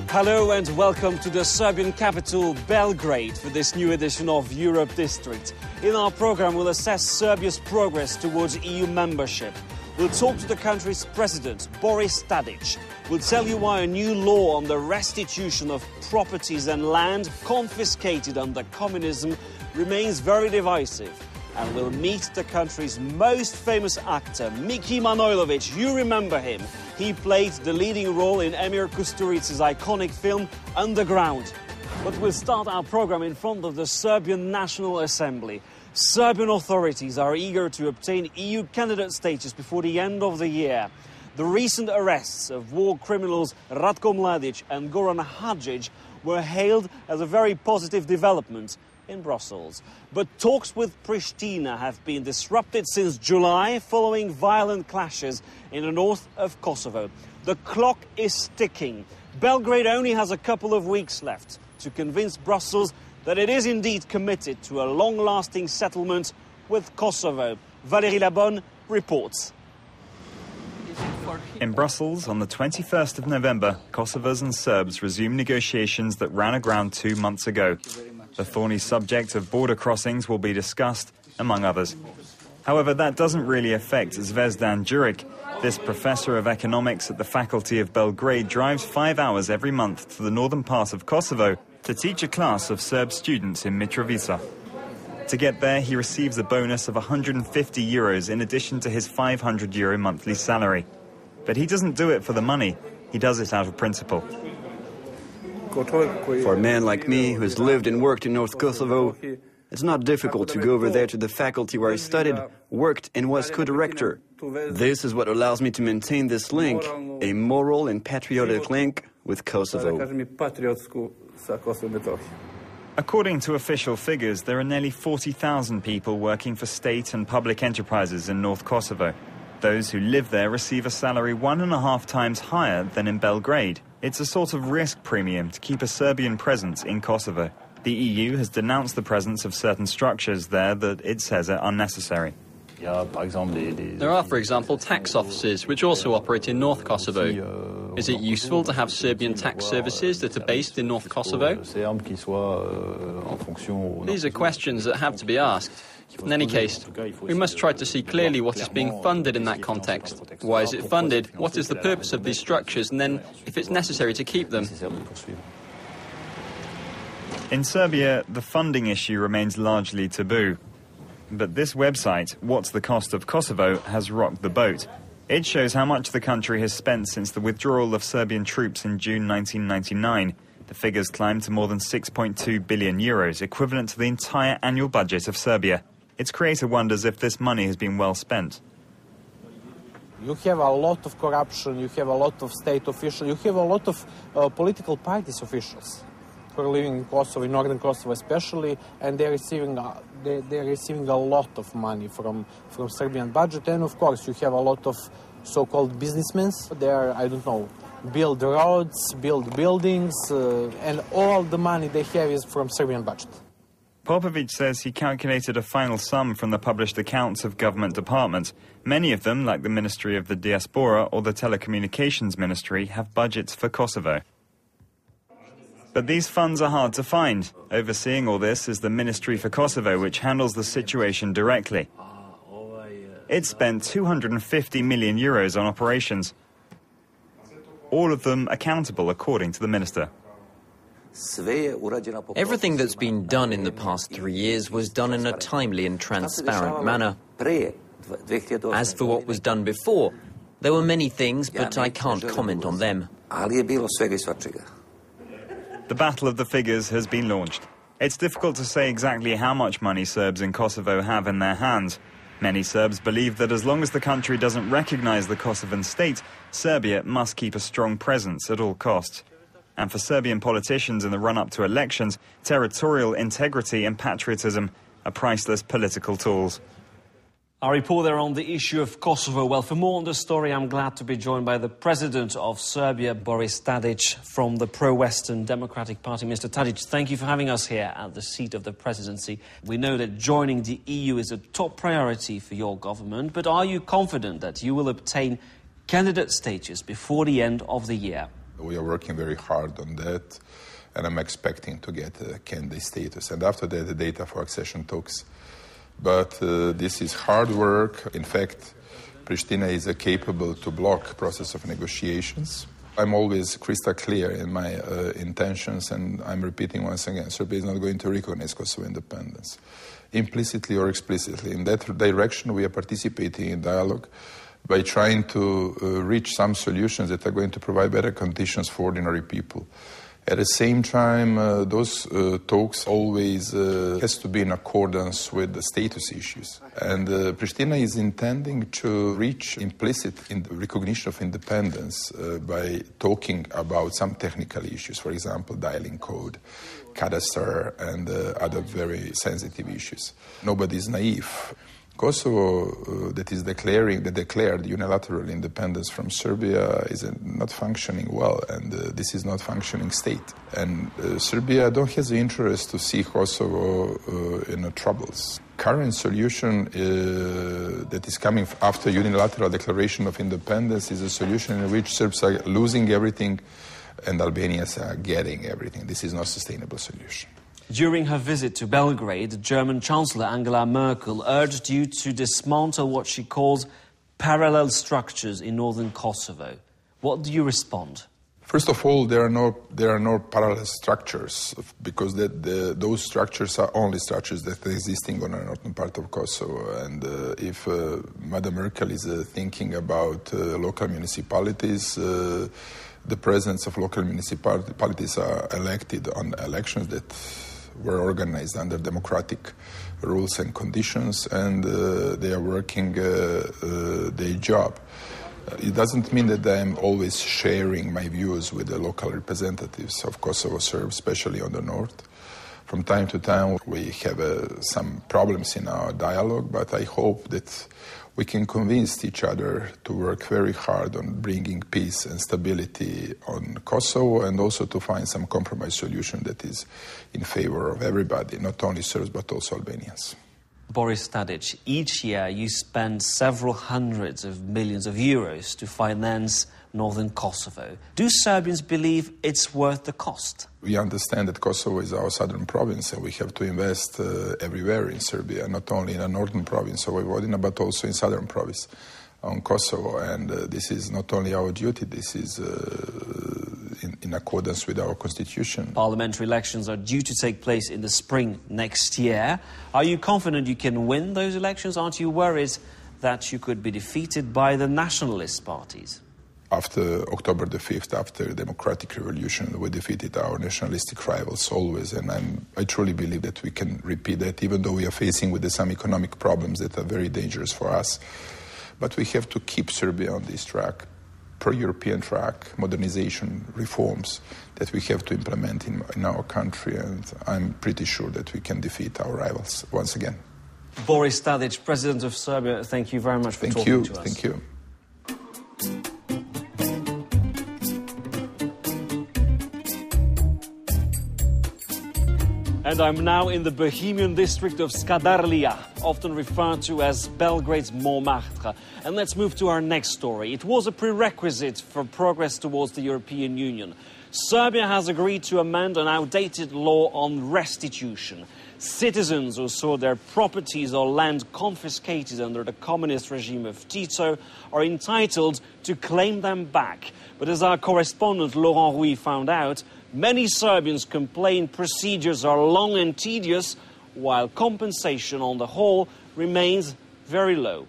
Hello and welcome to the Serbian capital, Belgrade, for this new edition of Europe District. In our programme, we'll assess Serbia's progress towards EU membership. We'll talk to the country's president, Boris Tadic. We'll tell you why a new law on the restitution of properties and land confiscated under communism remains very divisive. And we'll meet the country's most famous actor, Miki Manojlovic. You remember him. He played the leading role in Emir Kusturic's iconic film, Underground. But we'll start our programme in front of the Serbian National Assembly. Serbian authorities are eager to obtain EU candidate status before the end of the year. The recent arrests of war criminals Ratko Mladic and Goran Hadžić were hailed as a very positive development in Brussels. But talks with Pristina have been disrupted since July following violent clashes in the north of Kosovo. The clock is ticking. Belgrade only has a couple of weeks left to convince Brussels that it is indeed committed to a long-lasting settlement with Kosovo. Valérie Labonne reports. In Brussels, on the 21st of November, Kosovars and Serbs resumed negotiations that ran aground 2 months ago. The thorny subject of border crossings will be discussed, among others. However, that doesn't really affect Zvezdan Đurić. This professor of economics at the faculty of Belgrade drives 5 hours every month to the northern part of Kosovo to teach a class of Serb students in Mitrovica. To get there, he receives a bonus of €150 in addition to his €500 monthly salary. But he doesn't do it for the money, he does it out of principle. For a man like me, who has lived and worked in North Kosovo, it's not difficult to go over there to the faculty where I studied, worked and was co-director. This is what allows me to maintain this link, a moral and patriotic link with Kosovo. According to official figures, there are nearly 40,000 people working for state and public enterprises in North Kosovo. Those who live there receive a salary 1.5 times higher than in Belgrade. It's a sort of risk premium to keep a Serbian presence in Kosovo. The EU has denounced the presence of certain structures there that it says are unnecessary. There are, for example, tax offices which also operate in North Kosovo. Is it useful to have Serbian tax services that are based in North Kosovo? These are questions that have to be asked. In any case, we must try to see clearly what is being funded in that context. Why is it funded? What is the purpose of these structures? And then, if it's necessary, to keep them. In Serbia, the funding issue remains largely taboo. But this website, What's the Cost of Kosovo, has rocked the boat. It shows how much the country has spent since the withdrawal of Serbian troops in June 1999. The figures climb to more than €6.2 billion, equivalent to the entire annual budget of Serbia. Its creator wonders if this money has been well spent. You have a lot of corruption, you have a lot of state officials, you have a lot of political parties officials who are living in Kosovo, in northern Kosovo especially, and they're receiving a lot of money from Serbian budget. And of course, you have a lot of so-called businessmen. They're, I don't know, build roads, build buildings, and all the money they have is from Serbian budget. Popovic says he calculated a final sum from the published accounts of government departments. Many of them, like the Ministry of the Diaspora or the Telecommunications Ministry, have budgets for Kosovo. But these funds are hard to find. Overseeing all this is the Ministry for Kosovo, which handles the situation directly. It spent €250 million on operations, all of them accountable according to the minister. Everything that's been done in the past 3 years was done in a timely and transparent manner. As for what was done before, there were many things, but I can't comment on them. The battle of the figures has been launched. It's difficult to say exactly how much money Serbs in Kosovo have in their hands. Many Serbs believe that as long as the country doesn't recognize the Kosovan state, Serbia must keep a strong presence at all costs. And for Serbian politicians in the run-up to elections, territorial integrity and patriotism are priceless political tools. Our report there on the issue of Kosovo. Well, for more on the story, I'm glad to be joined by the President of Serbia, Boris Tadic, from the pro-Western Democratic Party. Mr. Tadic, thank you for having us here at the seat of the presidency. We know that joining the EU is a top priority for your government, but are you confident that you will obtain candidate status before the end of the year? We are working very hard on that, and I'm expecting to get a candidate status. And after that, the data for accession talks. But this is hard work. In fact, Pristina is capable to block process of negotiations. I'm always crystal clear in my intentions, and I'm repeating once again, Serbia is not going to recognize Kosovo independence, implicitly or explicitly. In that direction, we are participating in dialogue by trying to reach some solutions that are going to provide better conditions for ordinary people. At the same time, those talks always has to be in accordance with the status issues. And Pristina is intending to reach implicit recognition of independence by talking about some technical issues, for example, dialing code, cadastre, and other very sensitive issues. Nobody is naive. Kosovo, that declared unilateral independence from Serbia, is not functioning well, and this is not functioning state. And Serbia don't have the interest to see Kosovo in troubles. Current solution that is coming after unilateral declaration of independence is a solution in which Serbs are losing everything and Albanians are getting everything. This is not a sustainable solution. During her visit to Belgrade, German Chancellor Angela Merkel urged you to dismantle what she calls parallel structures in northern Kosovo. What do you respond? First of all, there are no parallel structures, because those structures are only structures that are existing on the northern part of Kosovo. And if Madam Merkel is thinking about local municipalities, the presence of local municipalities are elected on elections that were organized under democratic rules and conditions, and they are working their job. It doesn't mean that I am always sharing my views with the local representatives of Kosovo Serbs, especially on the north. From time to time we have some problems in our dialogue, but I hope that we can convince each other to work very hard on bringing peace and stability on Kosovo, and also to find some compromise solution that is in favor of everybody, not only Serbs but also Albanians. Boris Tadic, each year you spend several hundreds of millions of euros to finance northern Kosovo. Do Serbians believe it's worth the cost? We understand that Kosovo is our southern province, and we have to invest everywhere in Serbia, not only in the northern province of Vojvodina, but also in southern province on Kosovo. And this is not only our duty, this is in accordance with our constitution. Parliamentary elections are due to take place in the spring next year. Are you confident you can win those elections? Aren't you worried that you could be defeated by the nationalist parties? After October the 5th, after the democratic revolution, we defeated our nationalistic rivals always, and I truly believe that we can repeat that, even though we are facing with some economic problems that are very dangerous for us. But we have to keep Serbia on this track, pro-European track, modernization, reforms that we have to implement in our country, and I'm pretty sure that we can defeat our rivals once again. Boris Tadic, President of Serbia, thank you very much for talking to us. Thank you. And I'm now in the Bohemian district of Skadarlija, often referred to as Belgrade's Montmartre. And let's move to our next story. It was a prerequisite for progress towards the European Union. Serbia has agreed to amend an outdated law on restitution. Citizens who saw their properties or land confiscated under the communist regime of Tito are entitled to claim them back. But as our correspondent Laurent Rouy found out, many Serbians complain procedures are long and tedious, while compensation on the whole remains very low.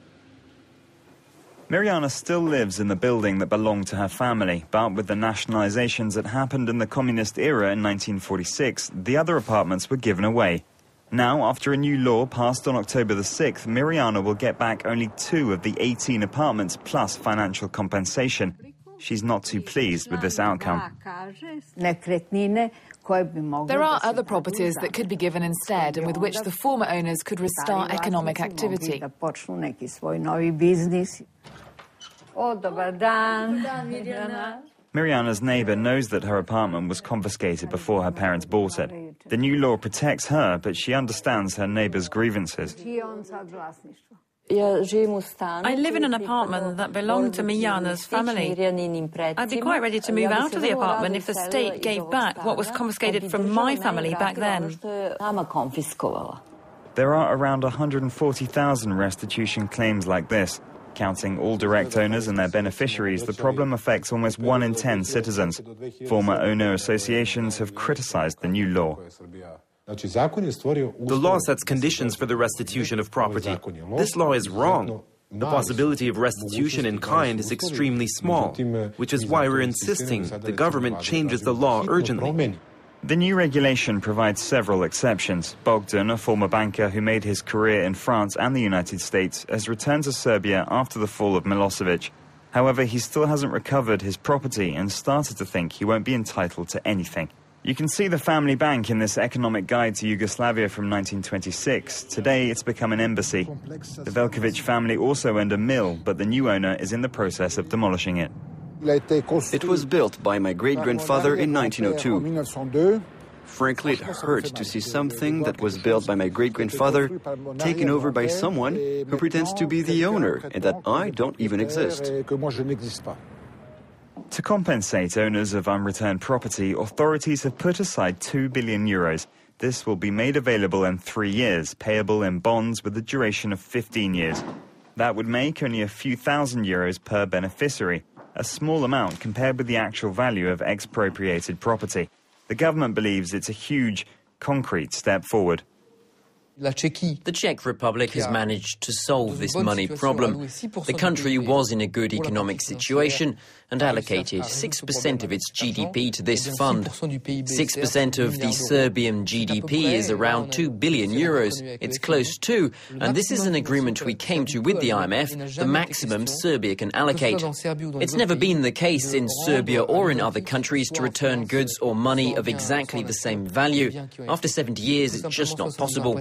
Mirjana still lives in the building that belonged to her family, but with the nationalizations that happened in the communist era in 1946, the other apartments were given away. Now, after a new law passed on October the 6th, Mirjana will get back only 2 of the 18 apartments plus financial compensation. She's not too pleased with this outcome. There are other properties that could be given instead and with which the former owners could restart economic activity. Mirjana's neighbour knows that her apartment was confiscated before her parents bought it. The new law protects her, but she understands her neighbour's grievances. I live in an apartment that belonged to Mijana's family. I'd be quite ready to move out of the apartment if the state gave back what was confiscated from my family back then. There are around 140,000 restitution claims like this. Counting all direct owners and their beneficiaries, the problem affects almost 1 in 10 citizens. Former owner associations have criticized the new law. The law sets conditions for the restitution of property. This law is wrong. The possibility of restitution in kind is extremely small, which is why we're insisting the government changes the law urgently. The new regulation provides several exceptions. Bodenne, a former banker who made his career in France and the United States, has returned to Serbia after the fall of Milosevic. However, he still hasn't recovered his property and started to think he won't be entitled to anything. You can see the family bank in this economic guide to Yugoslavia from 1926. Today, it's become an embassy. The Veljković family also owned a mill, but the new owner is in the process of demolishing it. It was built by my great-grandfather in 1902. Frankly, it hurt to see something that was built by my great-grandfather taken over by someone who pretends to be the owner and that I don't even exist. To compensate owners of unreturned property, authorities have put aside €2 billion. This will be made available in 3 years, payable in bonds with a duration of 15 years. That would make only a few €1,000 per beneficiary, a small amount compared with the actual value of expropriated property. The government believes it's a huge, concrete step forward. The Czech Republic has managed to solve this money problem. The country was in a good economic situation and allocated 6% of its GDP to this fund. 6% of the Serbian GDP is around €2 billion. It's close to, and this is an agreement we came to with the IMF, the maximum Serbia can allocate. It's never been the case in Serbia or in other countries to return goods or money of exactly the same value. After 70 years, it's just not possible.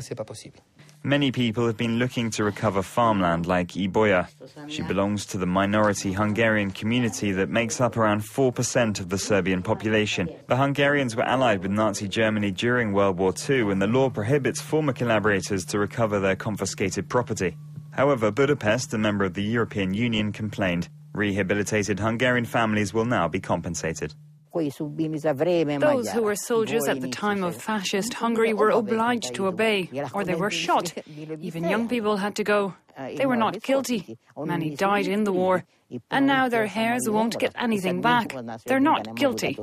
Many people have been looking to recover farmland like Iboya. She belongs to the minority Hungarian community that makes up around 4% of the Serbian population. The Hungarians were allied with Nazi Germany during World War II, and the law prohibits former collaborators to recover their confiscated property. However, Budapest, a member of the European Union, complained. Rehabilitated Hungarian families will now be compensated. Those who were soldiers at the time of fascist Hungary were obliged to obey, or they were shot. Even young people had to go. They were not guilty. Many died in the war. And now their heirs won't get anything back. They're not guilty.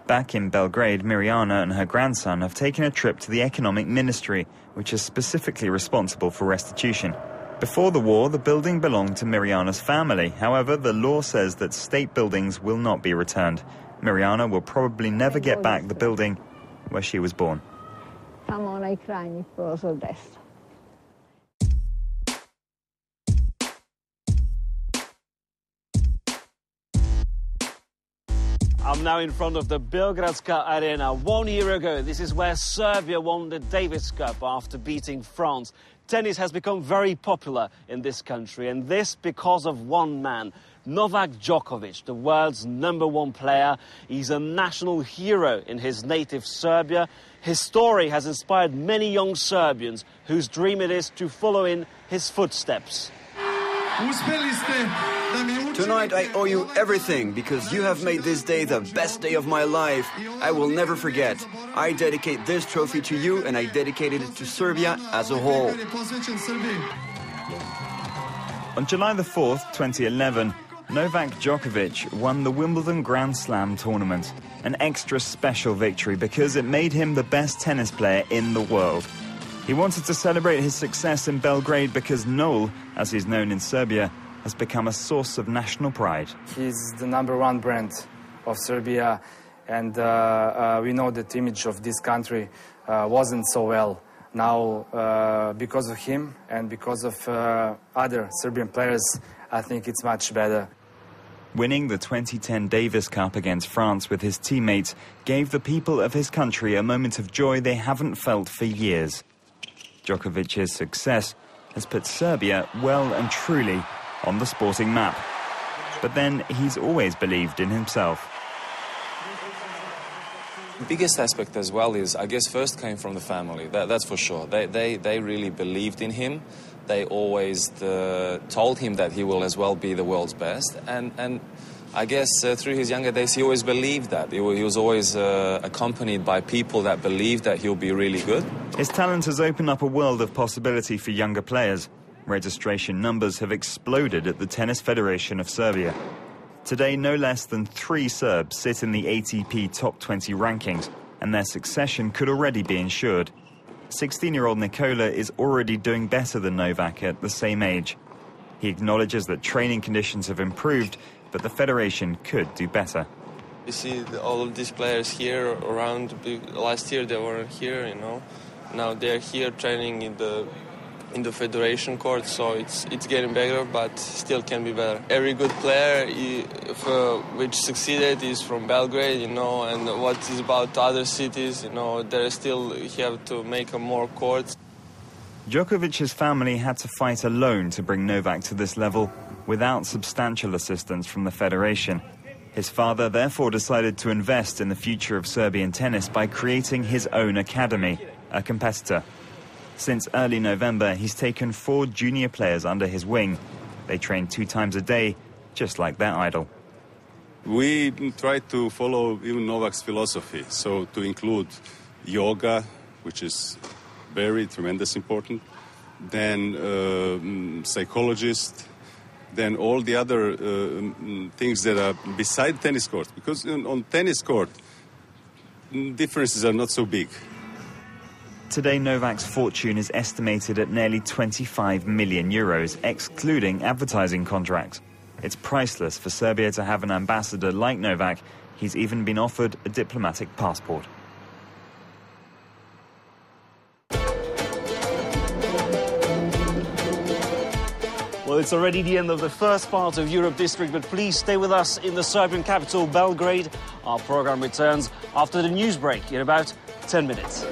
Back in Belgrade, Mirjana and her grandson have taken a trip to the Economic Ministry, which is specifically responsible for restitution. Before the war, the building belonged to Mirjana's family. However, the law says that state buildings will not be returned. Mirjana will probably never get back the building where she was born. I'm now in front of the Belgradska Arena. 1 year ago, this is where Serbia won the Davis Cup after beating France. Tennis has become very popular in this country, and this because of one man, Novak Djokovic, the world's #1 player. He's a national hero in his native Serbia. His story has inspired many young Serbians whose dream it is to follow in his footsteps. Tonight I owe you everything because you have made this day the best day of my life. I will never forget. I dedicate this trophy to you and I dedicated it to Serbia as a whole. On July the 4th, 2011, Novak Djokovic won the Wimbledon Grand Slam tournament. An extra special victory because it made him the best tennis player in the world. He wanted to celebrate his success in Belgrade because Noel, as he's known in Serbia, has become a source of national pride. He's the #1 brand of Serbia, and we know that the image of this country wasn't so well. Now, because of him and because of other Serbian players, I think it's much better. Winning the 2010 Davis Cup against France with his teammates gave the people of his country a moment of joy they haven't felt for years. Djokovic's success has put Serbia well and truly on the sporting map. But then he's always believed in himself. The biggest aspect as well is, I guess, first came from the family. That's for sure. They really believed in him. They always told him that he will as well be the world's best. And I guess through his younger days, he always believed that. He was always accompanied by people that believed that he'll be really good. His talent has opened up a world of possibility for younger players. Registration numbers have exploded at the Tennis Federation of Serbia. Today, no less than 3 Serbs sit in the ATP Top 20 rankings, and their succession could already be ensured. 16-year-old Nikola is already doing better than Novak at the same age. He acknowledges that training conditions have improved, but the federation could do better. You see all of these players here around. Last year they weren't here, you know. Now they're here training in the federation court, so it's getting better, but still can be better. Every good player which succeeded is from Belgrade, you know, and what is about other cities, you know, there still have to make more courts. Djokovic's family had to fight alone to bring Novak to this level, without substantial assistance from the federation. His father therefore decided to invest in the future of Serbian tennis by creating his own academy, a competitor. Since early November, he's taken 4 junior players under his wing. They train 2 times a day, just like their idol. We try to follow even Novak's philosophy, so to include yoga, which is very tremendous important, then psychologist, then all the other things that are beside tennis court, because on tennis court differences are not so big. Today, Novak's fortune is estimated at nearly 25 million euros, excluding advertising contracts. It's priceless for Serbia to have an ambassador like Novak. He's even been offered a diplomatic passport. Well, it's already the end of the first part of Europe District, but please stay with us in the Serbian capital, Belgrade. Our program returns after the news break in about 10 minutes.